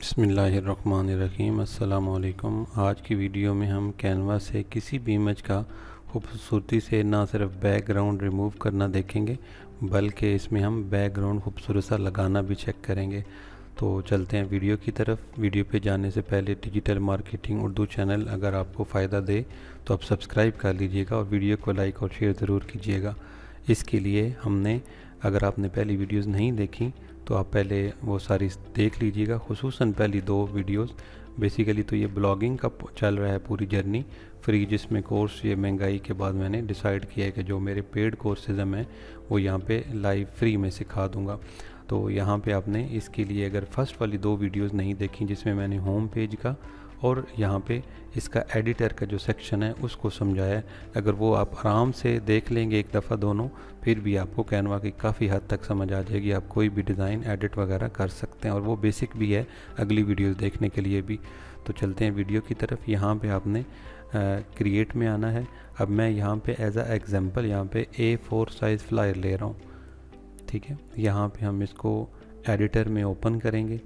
बिस्मिल्लाहिर्रहमानिर्रहीम। अस्सलाम वालेकुम। आज की वीडियो में हम कैनवा से किसी भी इमेज का खूबसूरती से ना सिर्फ बैकग्राउंड रिमूव करना देखेंगे, बल्कि इसमें हम बैकग्राउंड खूबसूरत सा लगाना भी चेक करेंगे। तो चलते हैं वीडियो की तरफ। वीडियो पे जाने से पहले डिजिटल मार्केटिंग उर्दू चैनल अगर आपको फ़ायदा दे तो आप सब्सक्राइब कर लीजिएगा और वीडियो को लाइक और शेयर ज़रूर कीजिएगा। इसके लिए हमने, अगर आपने पहली वीडियोस नहीं देखी तो आप पहले वो सारी देख लीजिएगा, खुसूसन पहली 2 वीडियोस। बेसिकली तो ये ब्लॉगिंग का चल रहा है पूरी जर्नी फ्री, जिसमें कोर्स ये महंगाई के बाद मैंने डिसाइड किया है कि जो मेरे पेड कोर्सेज हैं मैं वो यहाँ पे लाइव फ्री में सिखा दूँगा। तो यहाँ पे आपने इसके लिए अगर फर्स्ट वाली 2 वीडियोस नहीं देखी जिसमें मैंने होम पेज का और यहाँ पे इसका एडिटर का जो सेक्शन है उसको समझाया है, अगर वो आप आराम से देख लेंगे एक दफ़ा दोनों, फिर भी आपको कैनवा की काफ़ी हद तक समझ आ जाएगी। आप कोई भी डिज़ाइन एडिट वगैरह कर सकते हैं और वो बेसिक भी है अगली वीडियोस देखने के लिए भी। तो चलते हैं वीडियो की तरफ। यहाँ पे आपने क्रिएट में आना है। अब मैं यहाँ पे एज आ एग्जांपल यहाँ पे A4 साइज़ फ्लायर ले रहा हूँ, ठीक है। यहाँ पे हम इसको एडिटर में ओपन करेंगे।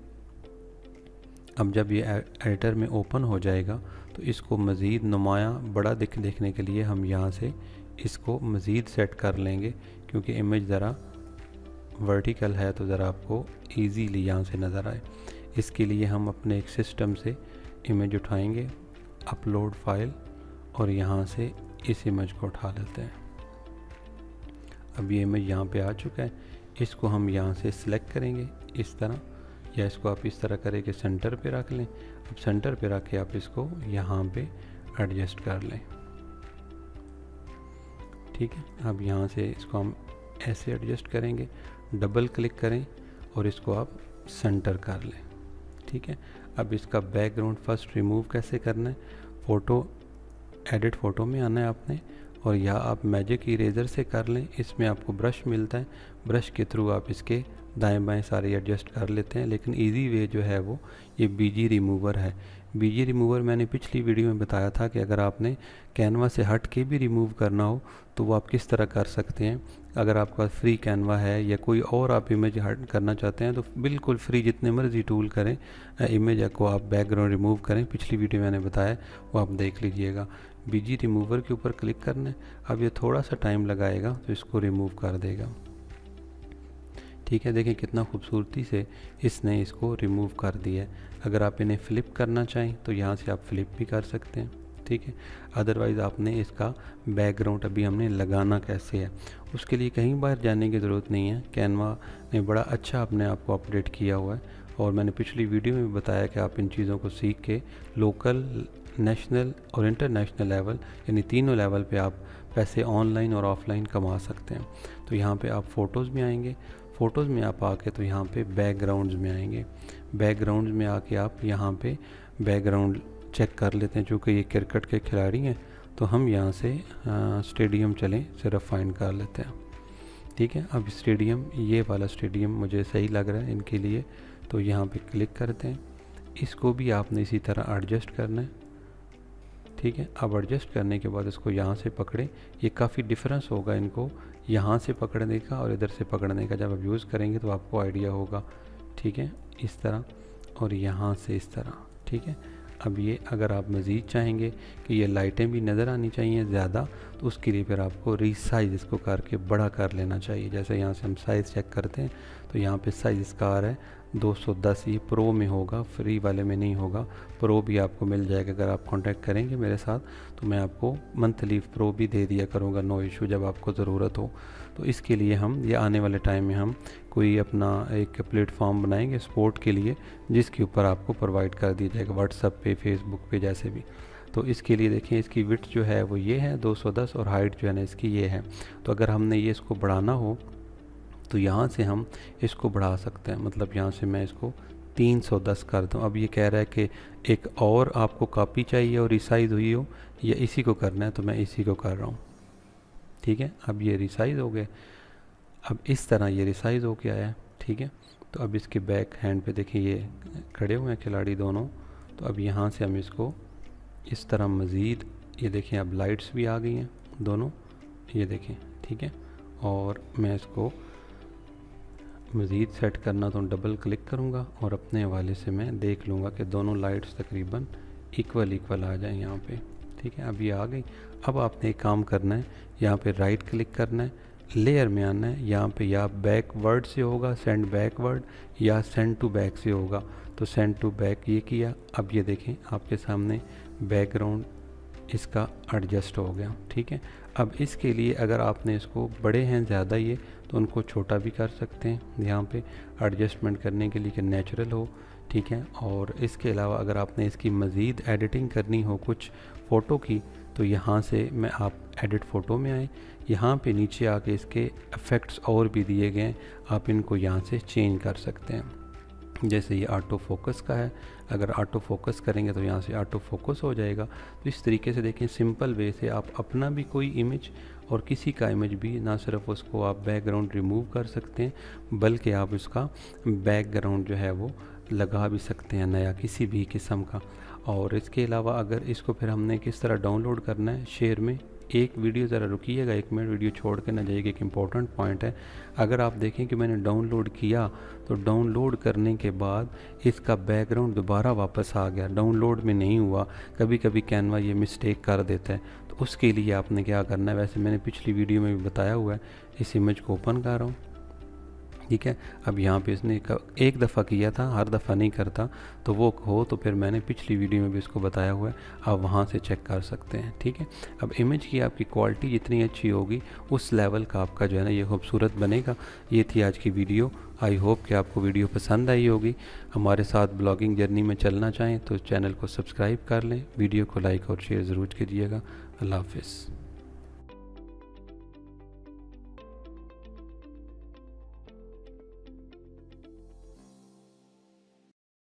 अब जब ये एडिटर में ओपन हो जाएगा तो इसको मज़ीद नुमाया बड़ा देखने के लिए हम यहाँ से इसको मज़ीद सेट कर लेंगे, क्योंकि इमेज ज़रा वर्टिकल है तो ज़रा आपको इजीली यहाँ से नज़र आए। इसके लिए हम अपने एक सिस्टम से इमेज उठाएंगे, अपलोड फाइल, और यहाँ से इस इमेज को उठा लेते हैं। अब ये इमेज यहाँ पे आ चुका है। इसको हम यहाँ से सिलेक्ट करेंगे इस तरह, या इसको आप इस तरह करें कि सेंटर पे रख लें। अब सेंटर पे रख के आप इसको यहाँ पे एडजस्ट कर लें, ठीक है। अब यहाँ से इसको हम ऐसे एडजस्ट करेंगे, डबल क्लिक करें और इसको आप सेंटर कर लें, ठीक है। अब इसका बैकग्राउंड फर्स्ट रिमूव कैसे करना है, फ़ोटो एडिट फ़ोटो में आना है आपने, और या आप मैजिक इरेज़र से कर लें। इसमें आपको ब्रश मिलता है, ब्रश के थ्रू आप इसके दाएं बाएं सारे एडजस्ट कर लेते हैं। लेकिन इजी वे जो है वो ये बीजी रिमूवर है। बीजी रिमूवर मैंने पिछली वीडियो में बताया था कि अगर आपने कैनवा से हट के भी रिमूव करना हो तो वो आप किस तरह कर सकते हैं। अगर आपके पास फ्री कैनवा है या कोई और आप इमेज हट करना चाहते हैं तो बिल्कुल फ्री जितने मर्जी टूल करें, इमेज को आप बैकग्राउंड रिमूव करें। पिछली वीडियो मैंने बताया, वो आप देख लीजिएगा। बीजी रिमूवर के ऊपर क्लिक करना है। अब ये थोड़ा सा टाइम लगाएगा तो इसको रिमूव कर देगा, ठीक है। देखें कितना खूबसूरती से इसने इसको रिमूव कर दिया है। अगर आप इन्हें फ्लिप करना चाहें तो यहाँ से आप फ्लिप भी कर सकते हैं, ठीक है। अदरवाइज़ आपने इसका बैकग्राउंड अभी हमने लगाना कैसे है उसके लिए कहीं बाहर जाने की ज़रूरत नहीं है। कैनवा ने बड़ा अच्छा अपने आप को अपडेट किया हुआ है, और मैंने पिछली वीडियो में बताया कि आप इन चीज़ों को सीख के लोकल, नेशनल और इंटरनेशनल लेवल, यानी तीनों लेवल पे आप पैसे ऑनलाइन और ऑफलाइन कमा सकते हैं। तो यहाँ पे आप फ़ोटोज़ में आएंगे, फ़ोटोज़ में आप आके तो यहाँ पे बैकग्राउंड्स में आएंगे। बैकग्राउंड्स में आके आप यहाँ पे बैकग्राउंड चेक कर लेते हैं। चूँकि ये क्रिकेट के खिलाड़ी हैं तो हम यहाँ से स्टेडियम चलें, सिर्फ फाइंड कर लेते हैं, ठीक है। अब स्टेडियम, ये वाला स्टेडियम मुझे सही लग रहा है इनके लिए, तो यहाँ पे क्लिक करते हैं। इसको भी आपने इसी तरह एडजस्ट करना है, ठीक है। अब एडजस्ट करने के बाद इसको यहाँ से पकड़े। ये काफ़ी डिफरेंस होगा इनको यहाँ से पकड़ने का और इधर से पकड़ने का। जब आप यूज़ करेंगे तो आपको आइडिया होगा, ठीक है। इस तरह और यहाँ से इस तरह, ठीक है। अब ये अगर आप मज़ीद चाहेंगे कि ये लाइटें भी नज़र आनी चाहिए ज़्यादा, तो उसके लिए फिर आपको रीसाइज़ इसको करके बड़ा कर लेना चाहिए। जैसे यहाँ से हम साइज़ चेक करते हैं तो यहाँ पे साइज़ इसका आ रहा है 210। ये प्रो में होगा, फ्री वाले में नहीं होगा। प्रो भी आपको मिल जाएगा। अगर आप कांटेक्ट करेंगे मेरे साथ तो मैं आपको मंथली प्रो भी दे दिया करूँगा, नो इशू, जब आपको ज़रूरत हो। तो इसके लिए हम ये आने वाले टाइम में हम कोई अपना एक प्लेटफॉर्म बनाएंगे स्पोर्ट के लिए, जिसके ऊपर आपको प्रोवाइड कर दिया जाएगा व्हाट्सएप पे, फेसबुक पे, जैसे भी। तो इसके लिए देखें, इसकी विड्थ जो है वो ये है 210, और हाइट जो है ना इसकी ये है। तो अगर हमने ये इसको बढ़ाना हो तो यहाँ से हम इसको बढ़ा सकते हैं। मतलब यहाँ से मैं इसको 310 कर दूँ। अब ये कह रहा है कि एक और आपको कॉपी चाहिए और रिसाइज़ हुई हो, या इसी को करना है, तो मैं इसी को कर रहा हूँ, ठीक है। अब ये रिसाइज़ हो गए। अब इस तरह ये रिसाइज़ हो के आया है, ठीक है। तो अब इसके बैक हैंड पे देखिए ये खड़े हुए हैं खिलाड़ी दोनों। तो अब यहाँ से हम इसको इस तरह मज़ीद, ये देखें अब लाइट्स भी आ गई हैं दोनों, ये देखें, ठीक है। और मैं इसको मज़ीद सेट करना तो डबल क्लिक करूँगा और अपने हवाले से मैं देख लूँगा कि दोनों लाइट्स तकरीबन इक्वल आ जाए यहाँ पे। ठीक है, अब ये आ गई। अब आपने एक काम करना है, यहाँ पे राइट क्लिक करना है, लेयर में आना है, यहाँ पे या बैकवर्ड से होगा सेंड बैकवर्ड या सेंड टू बैक से होगा, तो सेंड टू बैक ये किया। अब ये देखें आपके सामने बैकग्राउंड इसका एडजस्ट हो गया। ठीक है, अब इसके लिए अगर आपने इसको बड़े हैं ज़्यादा ये, तो उनको छोटा भी कर सकते हैं यहाँ पे एडजस्टमेंट करने के लिए कि नेचुरल हो। ठीक है, और इसके अलावा अगर आपने इसकी मज़ीद एडिटिंग करनी हो कुछ फ़ोटो की, तो यहाँ से मैं आप एडिट फ़ोटो में आए, यहाँ पे नीचे आके इसके इफ़ेक्ट्स और भी दिए गए हैं, आप इनको यहाँ से चेंज कर सकते हैं। जैसे ये ऑटो फोकस का है, अगर ऑटो फोकस करेंगे तो यहाँ से ऑटो फोकस हो जाएगा। तो इस तरीके से देखें, सिंपल वे से आप अपना भी कोई इमेज और किसी का इमेज भी, ना सिर्फ उसको आप बैकग्राउंड रिमूव कर सकते हैं बल्कि आप उसका बैकग्राउंड जो है वो लगा भी सकते हैं नया किसी भी किस्म का। और इसके अलावा अगर इसको फिर हमने किस तरह डाउनलोड करना है, शेयर में एक वीडियो ज़रा रुकिएगा, 1 मिनट वीडियो छोड़ के ना जाइएगा, एक इम्पॉर्टेंट पॉइंट है। अगर आप देखें कि मैंने डाउनलोड किया तो डाउनलोड करने के बाद इसका बैकग्राउंड दोबारा वापस आ गया, डाउनलोड में नहीं हुआ। कभी कभी कैनवा ये मिस्टेक कर देता है, तो उसके लिए आपने क्या करना है, वैसे मैंने पिछली वीडियो में भी बताया हुआ है। इस इमेज को ओपन कर रहा हूँ। ठीक है, अब यहाँ पे इसने एक दफ़ा किया था, हर दफ़ा नहीं करता, तो वो हो तो फिर मैंने पिछली वीडियो में भी इसको बताया हुआ है, आप वहाँ से चेक कर सकते हैं। ठीक है, अब इमेज की आपकी क्वालिटी जितनी अच्छी होगी उस लेवल का आपका जो है ना ये खूबसूरत बनेगा। ये थी आज की वीडियो। आई होप कि आपको वीडियो पसंद आई होगी। हमारे साथ ब्लॉगिंग जर्नी में चलना चाहें तो चैनल को सब्सक्राइब कर लें, वीडियो को लाइक और शेयर ज़रूर कीजिएगा। अल्लाह हाफ़िज़।